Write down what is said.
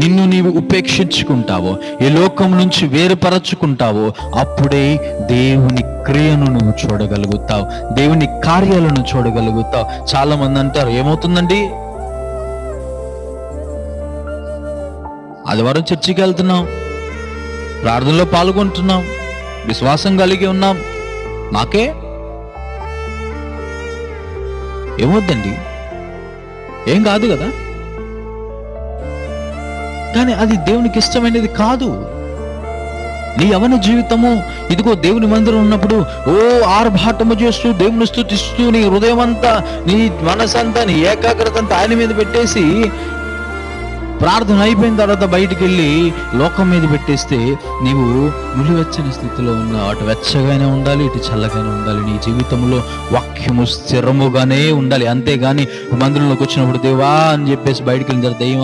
నిన్ను నీవు ఉపేక్షించుకుంటావో, ఈ లోకం నుంచి వేరుపరచుకుంటావో, అప్పుడే దేవుని క్రియను నువ్వు చూడగలుగుతావు, దేవుని కార్యాలను చూడగలుగుతావు. చాలా మంది అంటారు, ఏమవుతుందండి, ఆదివారం చర్చికి వెళ్తున్నాం, ప్రార్థనలో పాల్గొంటున్నాం, విశ్వాసం కలిగి ఉన్నాం, మాకే ఏమవుద్దండి, ఏం కాదు కదా. కానీ అది దేవునికి ఇష్టమైనది కాదు. నీ యవ్వన జీవితము ఇదిగో దేవుని మందిరం ఉన్నప్పుడు ఆర్భాటము చేస్తూ దేవుని స్తుతిస్తూ నీ హృదయం అంతా, నీ మనసంతా, నీ ఏకాగ్రత అంతా ఆయన మీద పెట్టేసి ప్రార్థన అయిపోయిన తర్వాత బయటికి వెళ్ళి లోకం మీద పెట్టేస్తే నీవు నిలువెచ్చని స్థితిలో ఉన్నావు. అటు వెచ్చగానే ఉండాలి, ఇటు చల్లగానే ఉండాలి. నీ జీవితంలో వాక్యము స్థిరముగానే ఉండాలి. అంతేగాని మందిరంలోకి వచ్చినప్పుడు దేవా అని చెప్పేసి బయటికి వెళ్ళిన తర్వాత దెయ్యం